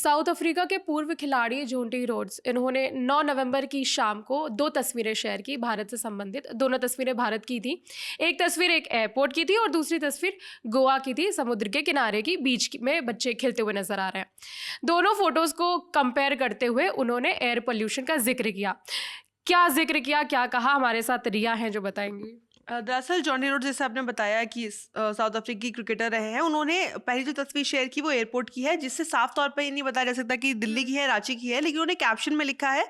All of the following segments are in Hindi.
साउथ अफ्रीका के पूर्व खिलाड़ी जोंटी रोड्स इन्होंने 9 नवंबर की शाम को 2 तस्वीरें शेयर की भारत से संबंधित। दोनों तस्वीरें भारत की थी। एक तस्वीर एक एयरपोर्ट की थी और दूसरी तस्वीर गोवा की थी। समुद्र के किनारे की बीच में बच्चे खेलते हुए नजर आ रहे हैं। दोनों फोटोज को कंपेयर करते हुए उन्होंने एयर पोल्यूशन का जिक्र किया। क्या जिक्र किया, क्या कहा, हमारे साथ रिया हैं जो बताएंगी। दरअसल जॉनी रोड्स, जैसे आपने बताया कि साउथ अफ्रीकी क्रिकेटर रहे हैं, उन्होंने पहली जो तस्वीर शेयर की वो एयरपोर्ट की है, जिससे साफ तौर पर ये नहीं बताया जा सकता कि दिल्ली की है रांची की है, लेकिन उन्होंने कैप्शन में लिखा है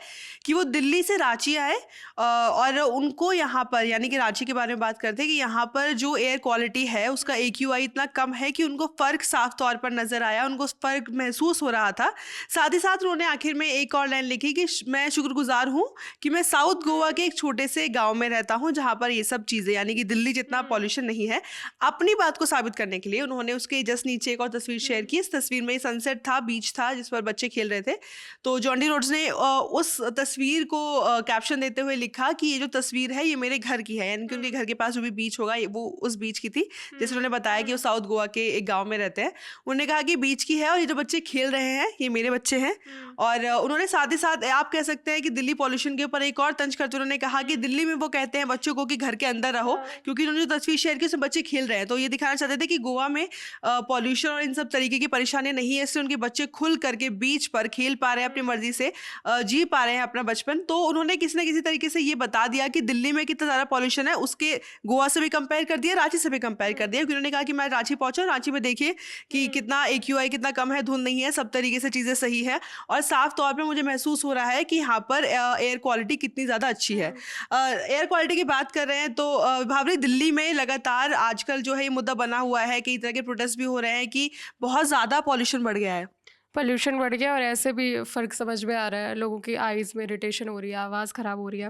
कि वो दिल्ली से रांची आए और उनको यहाँ पर, यानी कि रांची के बारे में बात करते हैं कि यहाँ पर जो एयर क्वालिटी है उसका AQI इतना कम है कि उनको फ़र्क साफ तौर पर नज़र आया, उनको फ़र्क महसूस हो रहा था। साथ ही साथ उन्होंने आखिर में एक और लाइन लिखी कि मैं शुक्रगुजार हूँ कि मैं साउथ गोवा के एक छोटे से गाँव में रहता हूँ जहाँ पर ये सब चीज़ें, यानी कि दिल्ली जितना पॉल्यूशन नहीं है। अपनी बात को साबित करने के लिए उन्होंने उसके जस्ट नीचे एक और तस्वीर शेयर की। इस तस्वीर में सनसेट था, बीच था जिस पर बच्चे खेल रहे थे। तो जॉनी रोड्स ने उस तस्वीर को कैप्शन देते हुए लिखा कि ये जो तस्वीर है ये मेरे घर की है, यानी कि उनके घर के पास जो भी बीच होगा वो उस बीच की थी। जैसे उन्होंने बताया कि वो साउथ गोवा के एक गाँव में रहते हैं। उन्होंने कहा कि बीच की है और ये जो बच्चे खेल रहे हैं ये मेरे बच्चे हैं। और उन्होंने साथ ही साथ आप कह सकते हैं कि दिल्ली पॉल्यूशन के ऊपर एक और तंज करते उन्होंने कहा कि दिल्ली में वो कहते हैं बच्चों को कि घर के अंदर रहो, क्योंकि उन्होंने जो तस्वीर शेयर की उसमें बच्चे खेल रहे हैं। तो ये दिखाना चाहते थे कि गोवा में पॉल्यूशन और इन सब तरीके की परेशानियां नहीं है, इसलिए उनके बच्चे खुल करके बीच पर खेल पा रहे हैं, अपनी मर्जी से जी पा रहे हैं अपना बचपन। तो उन्होंने किसी ना किसी तरीके से ये बता दिया कि दिल्ली में कितना ज़्यादा पॉल्यूशन है, उसके गोवा से भी कंपेयर कर दिया, रांची से भी कंपेयर कर दिया। क्योंकि उन्होंने कहा कि मैं रांची पहुंचा, रांची में देखिए कि कितना AQI कितना कम है, धुंध नहीं है, सब तरीके से चीज़ें सही है और साफ तौर पर मुझे महसूस हो रहा है कि यहाँ पर एयर क्वालिटी कितनी ज़्यादा अच्छी है। एयर क्वालिटी की बात कर रहे हैं तो भावरी, दिल्ली में लगातार आजकल जो है ये मुद्दा बना हुआ है, कई तरह के प्रोटेस्ट भी हो रहे हैं कि बहुत ज़्यादा पॉल्यूशन बढ़ गया है। पोल्यूशन बढ़ गया और ऐसे भी फ़र्क समझ में आ रहा है, लोगों की आइज़ में इरिटेशन हो रही है, आवाज़ ख़राब हो रही है।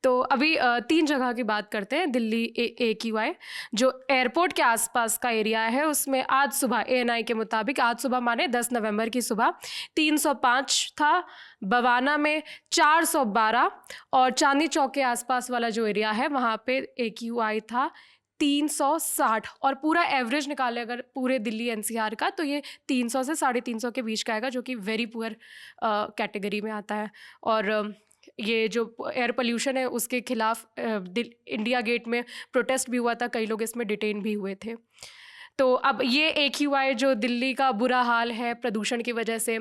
तो अभी 3 जगह की बात करते हैं। दिल्ली AQI जो एयरपोर्ट के आसपास का एरिया है उसमें आज सुबह ANI के मुताबिक, आज सुबह माने 10 नवंबर की सुबह 305 था, बवाना में 412 और चांदनी चौक के आसपास वाला जो एरिया है वहाँ पे AQI था 360 और पूरा एवरेज निकाले अगर पूरे दिल्ली NCR का तो ये 300 से 350 के बीच का आएगा, जो कि वेरी पुअर कैटेगरी में आता है। और ये जो एयर पोल्यूशन है उसके खिलाफ इंडिया गेट में प्रोटेस्ट भी हुआ था, कई लोग इसमें डिटेन भी हुए थे। तो अब ये AQI जो दिल्ली का बुरा हाल है प्रदूषण की वजह से,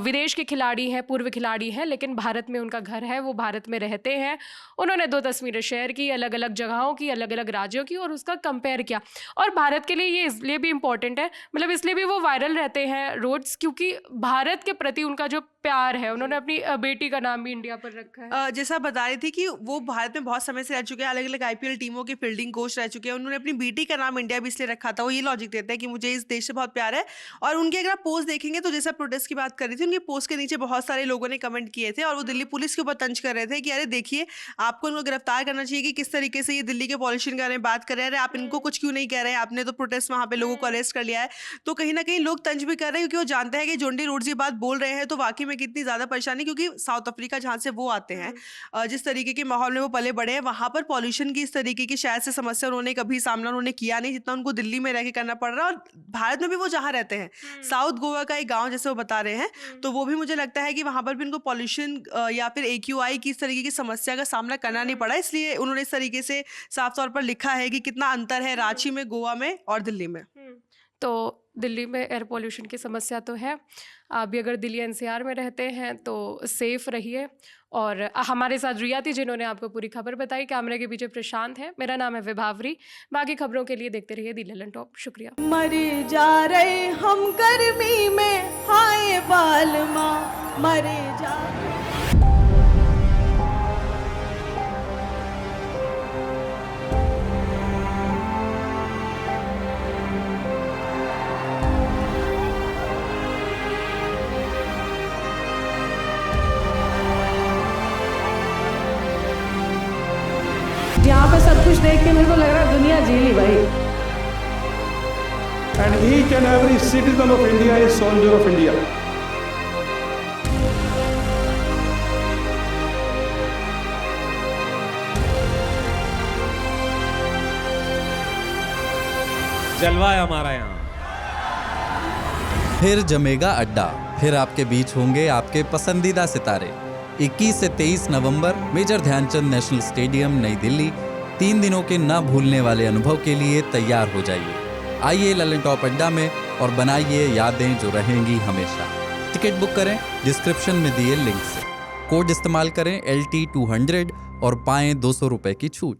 विदेश के खिलाड़ी हैं, पूर्व खिलाड़ी हैं, लेकिन भारत में उनका घर है, वो भारत में रहते हैं। उन्होंने 2 तस्वीरें शेयर की, अलग अलग जगहों की, अलग अलग राज्यों की, और उसका कंपेयर किया। और भारत के लिए ये इसलिए भी इम्पोर्टेंट है, मतलब इसलिए भी वो वायरल रहते हैं रोड्स, क्योंकि भारत के प्रति उनका जो प्यार है, उन्होंने अपनी बेटी का नाम भी इंडिया पर रखा है। जैसा बता रही थी कि वो भारत में बहुत समय से रह चुके हैं, अलग अलग IPL टीमों के फील्डिंग कोच रह चुके हैं। उन्होंने अपनी बेटी का नाम इंडिया भी इसलिए रखा था, वो ये लॉजिक देते हैं कि मुझे इस देश से बहुत प्यार है। और उनके अगर आप पोस्ट देखेंगे तो जैसा प्रोटेस्ट की बात कर रही थी, उनके पोस्ट के नीचे बहुत सारे लोगों ने कमेंट किए थे और वो दिल्ली पुलिस के ऊपर तंज कर रहे थे कि अरे देखिए, आपको उनको गिरफ्तार करना चाहिए कि किस तरीके से ये दिल्ली के पॉल्यूशन के बारे में बात कर रहे हैं, आप इनको कुछ क्यों नहीं कह रहे हैं, आपने तो प्रोटेस्ट वहाँ पे लोगों को अरेस्ट कर लिया है। तो कहीं ना कहीं लोग तंज भी कर रहे हैं, क्योंकि वो जानते हैं कि जोंटी रोड्स ये बात बोल रहे हैं तो वाकई में कितनी ज़्यादा परेशानी, क्योंकि साउथ अफ्रीका जहाँ से वो आते हैं, जिस तरीके के माहौल में वो पले बड़े हैं, वहाँ पर पॉल्यूशन की इस तरीके की शायद से समस्या उन्होंने कभी सामना उन्होंने किया नहीं जितना उनको दिल्ली में रह के करना पड़ रहा है। और भारत में भी वो जहाँ रहते हैं, साउथ गोवा का एक गांव जैसे वो बता रहे हैं, तो वो भी मुझे लगता है कि वहाँ पर भी उनको पॉल्यूशन या फिर AQI की इस तरीके की समस्या का सामना करना नहीं पड़ा, इसलिए उन्होंने इस तरीके से साफ तौर पर लिखा है कि कितना अंतर है रांची में, गोवा में और दिल्ली में। तो दिल्ली में एयर पोल्यूशन की समस्या तो है। आप भी अगर दिल्ली NCR में रहते हैं तो सेफ रहिए। और हमारे साथ रिया थी जिन्होंने आपको पूरी खबर बताई। कैमरे के पीछे प्रशांत है, मेरा नाम है विभावरी। बाकी खबरों के लिए देखते रहिए दी ललन टॉप। शुक्रिया। मर जा रहे हम गर्मी में, हाय बालमा मरे जा रहे। यहाँ पे सब कुछ देख के मेरे को लग रहा है दुनिया जी ली भाई। And each and every citizen of India is soldier of India. जलवा है हमारा यहाँ। फिर जमेगा अड्डा। फिर आपके बीच होंगे आपके पसंदीदा सितारे। 21 से 23 नवंबर मेजर ध्यानचंद नेशनल स्टेडियम, नई दिल्ली। 3 दिनों के न भूलने वाले अनुभव के लिए तैयार हो जाइए। आइए ललन टॉप अड्डा में और बनाइए यादें जो रहेंगी हमेशा। टिकट बुक करें डिस्क्रिप्शन में दिए लिंक से। कोड इस्तेमाल करें LT200 और पाएं 200 रुपए की छूट।